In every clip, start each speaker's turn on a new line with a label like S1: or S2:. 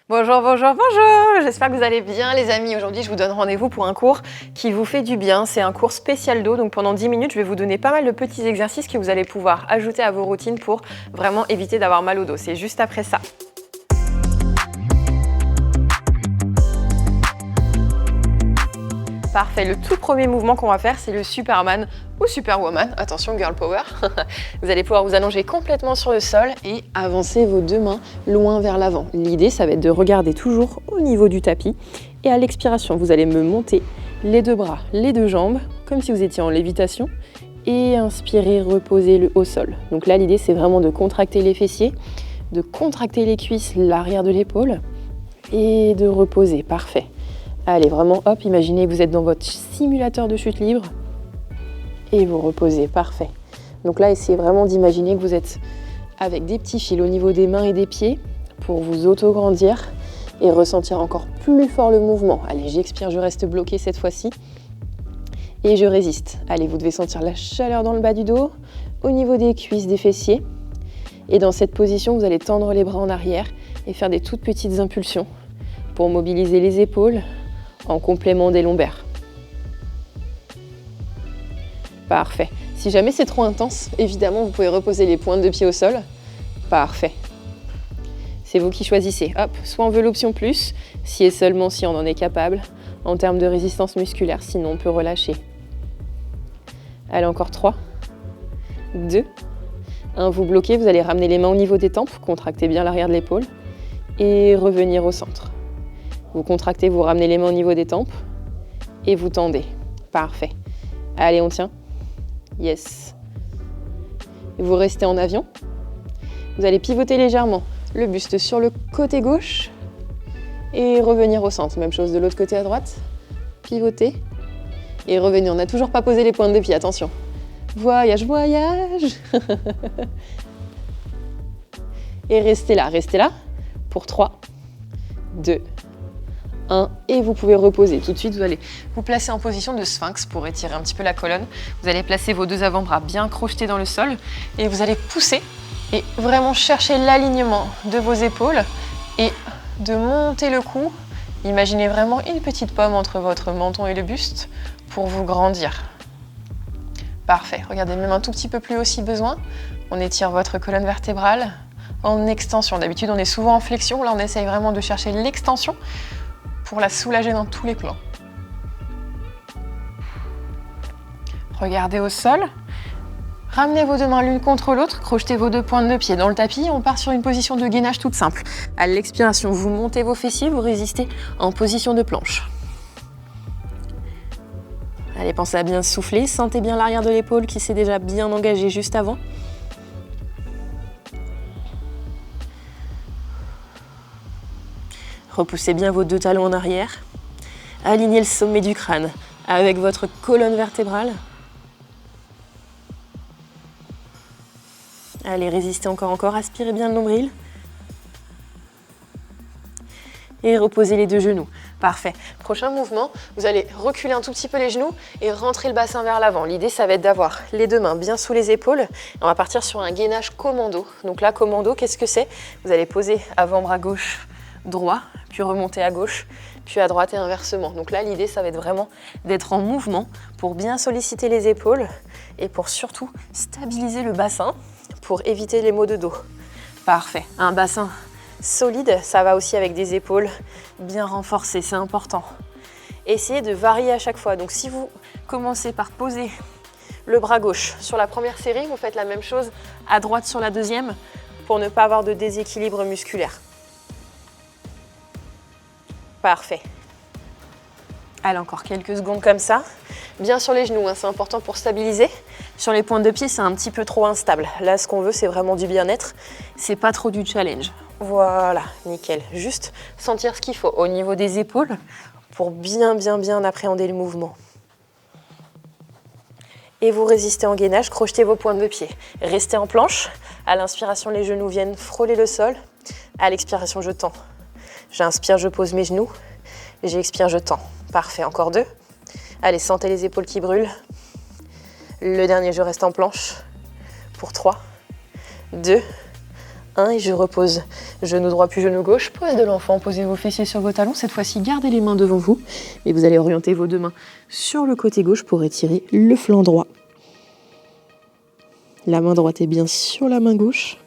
S1: Bonjour, bonjour, bonjour. J'espère que vous allez bien les amis. Aujourd'hui, je vous donne rendez-vous pour un cours qui vous fait du bien. C'est un cours spécial dos. Donc pendant 10 minutes, je vais vous donner pas mal de petits exercices que vous allez pouvoir ajouter à vos routines pour vraiment éviter d'avoir mal au dos. C'est juste après ça. Parfait, le tout premier mouvement qu'on va faire, c'est le Superman ou Superwoman. Attention, girl power. Vous allez pouvoir vous allonger complètement sur le sol et avancer vos deux mains loin vers l'avant. L'idée, ça va être de regarder toujours au niveau du tapis. Et à l'expiration, vous allez me monter les deux bras, les deux jambes, comme si vous étiez en lévitation. Et inspirez, reposez le au sol. Donc là, l'idée, c'est vraiment de contracter les fessiers, de contracter les cuisses, l'arrière de l'épaule et de reposer. Parfait. Allez, vraiment, hop, imaginez que vous êtes dans votre simulateur de chute libre et vous reposez, parfait. Donc là, essayez vraiment d'imaginer que vous êtes avec des petits fils au niveau des mains et des pieds pour vous auto-grandir et ressentir encore plus fort le mouvement. Allez, j'expire, je reste bloqué cette fois-ci et je résiste. Allez, vous devez sentir la chaleur dans le bas du dos, au niveau des cuisses, des fessiers. Et dans cette position, vous allez tendre les bras en arrière et faire des toutes petites impulsions pour mobiliser les épaules, en complément des lombaires. Parfait. Si jamais c'est trop intense, évidemment, vous pouvez reposer les pointes de pied au sol. Parfait. C'est vous qui choisissez. Hop, soit on veut l'option plus, si et seulement si on en est capable, en termes de résistance musculaire, sinon on peut relâcher. Allez, encore 3, 2, 1. Vous bloquez, vous allez ramener les mains au niveau des tempes, contractez bien l'arrière de l'épaule et revenir au centre. Vous contractez, vous ramenez les mains au niveau des tempes et vous tendez. Parfait. Allez, on tient. Yes. Vous restez en avion. Vous allez pivoter légèrement le buste sur le côté gauche et revenir au centre. Même chose de l'autre côté à droite. Pivotez et revenez. On n'a toujours pas posé les pointes de pied, attention. Voyage, voyage. Et restez là pour 3, 2, 1, et vous pouvez reposer. Tout de suite, vous allez vous placer en position de sphinx pour étirer un petit peu la colonne. Vous allez placer vos deux avant-bras bien crochetés dans le sol et vous allez pousser et vraiment chercher l'alignement de vos épaules et de monter le cou. Imaginez vraiment une petite pomme entre votre menton et le buste pour vous grandir. Parfait. Regardez, même un tout petit peu plus haut si besoin. On étire votre colonne vertébrale en extension. D'habitude, on est souvent en flexion. Là, on essaye vraiment de chercher l'extension pour la soulager dans tous les plans. Regardez au sol. Ramenez vos deux mains l'une contre l'autre, crochetez vos deux pointes de pied dans le tapis. On part sur une position de gainage toute simple. À l'expiration, vous montez vos fessiers, vous résistez en position de planche. Allez, pensez à bien souffler. Sentez bien l'arrière de l'épaule qui s'est déjà bien engagé juste avant. Repoussez bien vos deux talons en arrière. Alignez le sommet du crâne avec votre colonne vertébrale. Allez, résistez encore. Aspirez bien le nombril. Et reposez les deux genoux. Parfait. Prochain mouvement, vous allez reculer un tout petit peu les genoux et rentrer le bassin vers l'avant. L'idée, ça va être d'avoir les deux mains bien sous les épaules. On va partir sur un gainage commando. Donc là, commando, qu'est-ce que c'est? Vous allez poser avant-bras gauche, droit, puis remonter à gauche, puis à droite et inversement. Donc là, l'idée, ça va être vraiment d'être en mouvement pour bien solliciter les épaules et pour surtout stabiliser le bassin pour éviter les maux de dos. Parfait. Un bassin solide, ça va aussi avec des épaules bien renforcées, c'est important. Essayez de varier à chaque fois. Donc si vous commencez par poser le bras gauche sur la première série, vous faites la même chose à droite sur la deuxième pour ne pas avoir de déséquilibre musculaire. Parfait. Allez, encore quelques secondes comme ça. Bien sur les genoux, hein, c'est important pour stabiliser. Sur les pointes de pied, c'est un petit peu trop instable. Là, ce qu'on veut, c'est vraiment du bien-être. C'est pas trop du challenge. Voilà, nickel. Juste sentir ce qu'il faut au niveau des épaules pour bien appréhender le mouvement. Et vous résistez en gainage, crochetez vos pointes de pied. Restez en planche. À l'inspiration, les genoux viennent frôler le sol. À l'expiration, je tends. J'inspire, je pose mes genoux. J'expire, je tends. Parfait, encore 2. Allez, sentez les épaules qui brûlent. Le dernier, je reste en planche. Pour 3, 2, 1 et je repose. Genou droit puis genou gauche, pose de l'enfant, posez vos fessiers sur vos talons. Cette fois-ci, gardez les mains devant vous et vous allez orienter vos deux mains sur le côté gauche pour étirer le flanc droit. La main droite est bien sur la main gauche.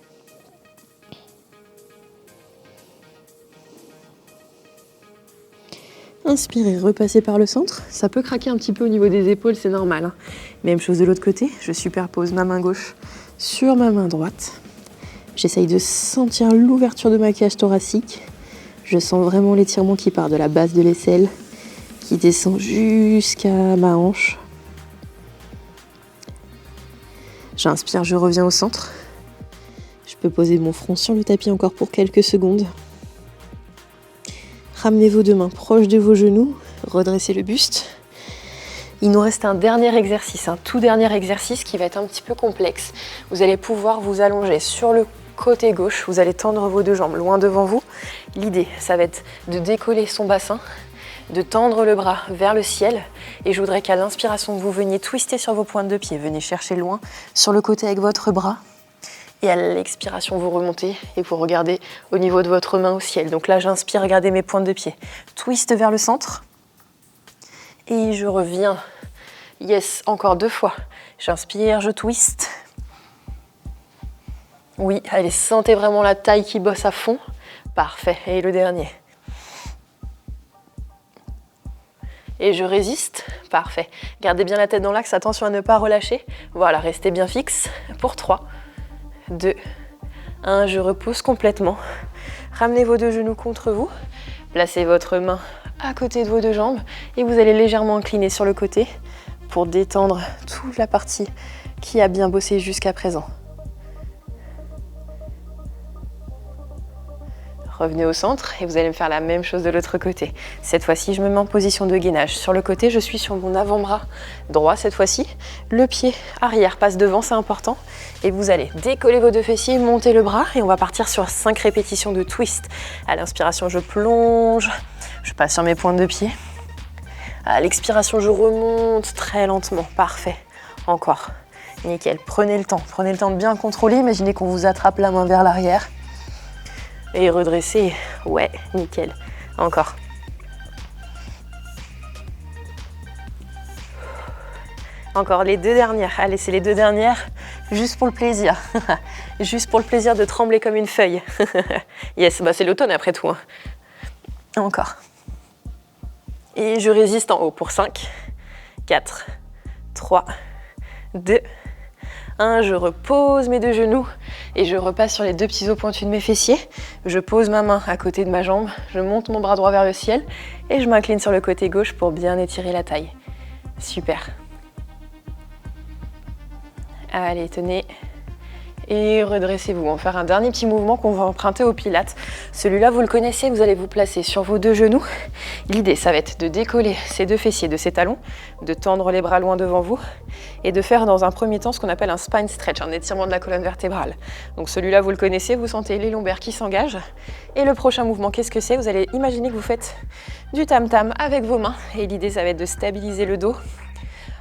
S1: Inspirez, repassez par le centre. Ça peut craquer un petit peu au niveau des épaules, c'est normal, hein. Même chose de l'autre côté. Je superpose ma main gauche sur ma main droite. J'essaye de sentir l'ouverture de ma cage thoracique. Je sens vraiment l'étirement qui part de la base de l'aisselle, qui descend jusqu'à ma hanche. J'inspire, je reviens au centre. Je peux poser mon front sur le tapis encore pour quelques secondes. Ramenez vos deux mains proches de vos genoux, redressez le buste. Il nous reste un dernier exercice, un tout dernier exercice qui va être un petit peu complexe. Vous allez pouvoir vous allonger sur le côté gauche, vous allez tendre vos deux jambes loin devant vous. L'idée, ça va être de décoller son bassin, de tendre le bras vers le ciel. Et je voudrais qu'à l'inspiration, vous veniez twister sur vos pointes de pied. Venez chercher loin sur le côté avec votre bras. Et à l'expiration, vous remontez et vous regardez au niveau de votre main au ciel. Donc là, j'inspire, regardez mes pointes de pied. Twist vers le centre. Et je reviens. Yes, encore 2 fois. J'inspire, je twist. Oui, allez, sentez vraiment la taille qui bosse à fond. Parfait. Et le dernier. Et je résiste. Parfait. Gardez bien la tête dans l'axe. Attention à ne pas relâcher. Voilà, restez bien fixe. Pour 3. 2, 1, je repose complètement. Ramenez vos deux genoux contre vous. Placez votre main à côté de vos deux jambes et vous allez légèrement incliner sur le côté pour détendre toute la partie qui a bien bossé jusqu'à présent. Revenez au centre et vous allez me faire la même chose de l'autre côté. Cette fois-ci, je me mets en position de gainage. Sur le côté, je suis sur mon avant-bras droit cette fois-ci. Le pied arrière passe devant, c'est important. Et vous allez décoller vos deux fessiers, monter le bras et on va partir sur 5 répétitions de twist. À l'inspiration, je plonge, je passe sur mes pointes de pied. À l'expiration, je remonte très lentement. Parfait. Encore. Nickel. Prenez le temps de bien contrôler. Imaginez qu'on vous attrape la main vers l'arrière. Et redresser, ouais, nickel. Encore. Encore les 2 dernières. Allez, c'est les 2 dernières, juste pour le plaisir. Juste pour le plaisir de trembler comme une feuille. Yes, bah c'est l'automne après tout, hein. Encore. Et je résiste en haut pour 5, 4, 3, 2, 1, je repose mes deux genoux et je repasse sur les 2 petits os pointus de mes fessiers. Je pose ma main à côté de ma jambe, je monte mon bras droit vers le ciel et je m'incline sur le côté gauche pour bien étirer la taille. Super. Allez, tenez. Et redressez-vous. On va faire un dernier petit mouvement qu'on va emprunter au pilates. Celui-là, vous le connaissez, vous allez vous placer sur vos 2 genoux. L'idée, ça va être de décoller ces 2 fessiers de ces talons, de tendre les bras loin devant vous et de faire dans un premier temps ce qu'on appelle un spine stretch, un étirement de la colonne vertébrale. Donc celui-là, vous le connaissez, vous sentez les lombaires qui s'engagent. Et le prochain mouvement, qu'est-ce que c'est? Vous allez imaginer que vous faites du tam-tam avec vos mains. Et l'idée, ça va être de stabiliser le dos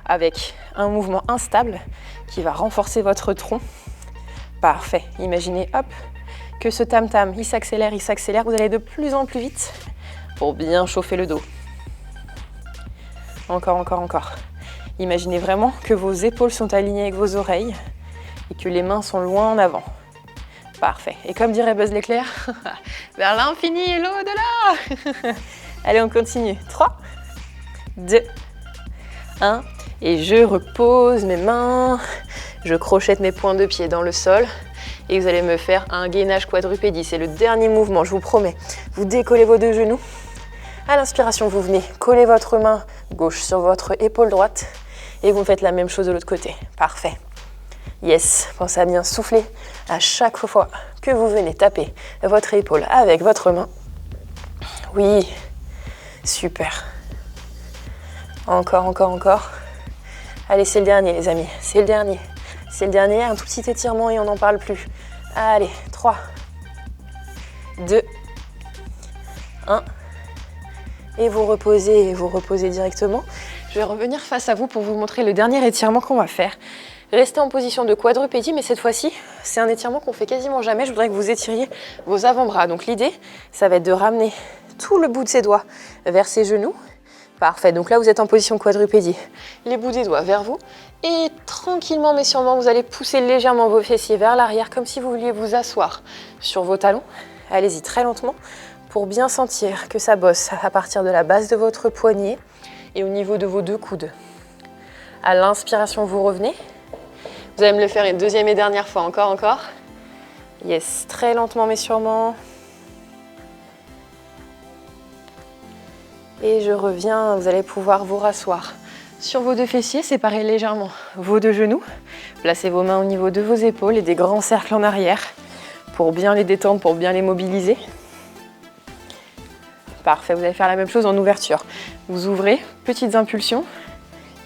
S1: avec un mouvement instable qui va renforcer votre tronc. Parfait. Imaginez, hop, que ce tam-tam, il s'accélère. Vous allez de plus en plus vite pour bien chauffer le dos. Encore. Imaginez vraiment que vos épaules sont alignées avec vos oreilles et que les mains sont loin en avant. Parfait. Et comme dirait Buzz l'éclair, vers l'infini et l'au-delà. Allez, on continue. 3, 2, 1. Et je repose mes mains. Je crochette mes points de pied dans le sol et vous allez me faire un gainage quadrupédie. C'est le dernier mouvement, je vous promets. Vous décollez vos 2 genoux. À l'inspiration, vous venez coller votre main gauche sur votre épaule droite et vous faites la même chose de l'autre côté. Parfait. Yes, pensez à bien souffler à chaque fois que vous venez taper votre épaule avec votre main. Oui, super. Encore. Allez, c'est le dernier, les amis, c'est le dernier. C'est le dernier, un tout petit étirement et on n'en parle plus. Allez, 3, 2, 1. Et vous reposez directement. Je vais revenir face à vous pour vous montrer le dernier étirement qu'on va faire. Restez en position de quadrupédie, mais cette fois-ci, c'est un étirement qu'on fait quasiment jamais. Je voudrais que vous étiriez vos avant-bras. Donc l'idée, ça va être de ramener tout le bout de ses doigts vers ses genoux. Parfait, donc là vous êtes en position quadrupédie. Les bouts des doigts vers vous. Et tranquillement mais sûrement, vous allez pousser légèrement vos fessiers vers l'arrière, comme si vous vouliez vous asseoir sur vos talons. Allez-y très lentement pour bien sentir que ça bosse à partir de la base de votre poignet et au niveau de vos 2 coudes. À l'inspiration, vous revenez. Vous allez me le faire une deuxième et dernière fois, encore. Yes, très lentement mais sûrement. Et je reviens, vous allez pouvoir vous rasseoir sur vos 2 fessiers, séparez légèrement vos 2 genoux. Placez vos mains au niveau de vos épaules et des grands cercles en arrière pour bien les détendre, pour bien les mobiliser. Parfait, vous allez faire la même chose en ouverture. Vous ouvrez, petites impulsions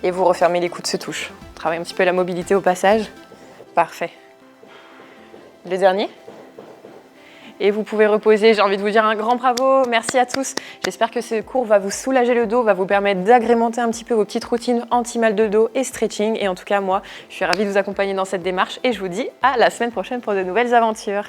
S1: et vous refermez, les coudes se touchent. Travaillez un petit peu la mobilité au passage. Parfait. Le dernier. Et vous pouvez reposer. J'ai envie de vous dire un grand bravo. Merci à tous. J'espère que ce cours va vous soulager le dos, va vous permettre d'agrémenter un petit peu vos petites routines anti-mal de dos et stretching. Et en tout cas, moi, je suis ravie de vous accompagner dans cette démarche et je vous dis à la semaine prochaine pour de nouvelles aventures.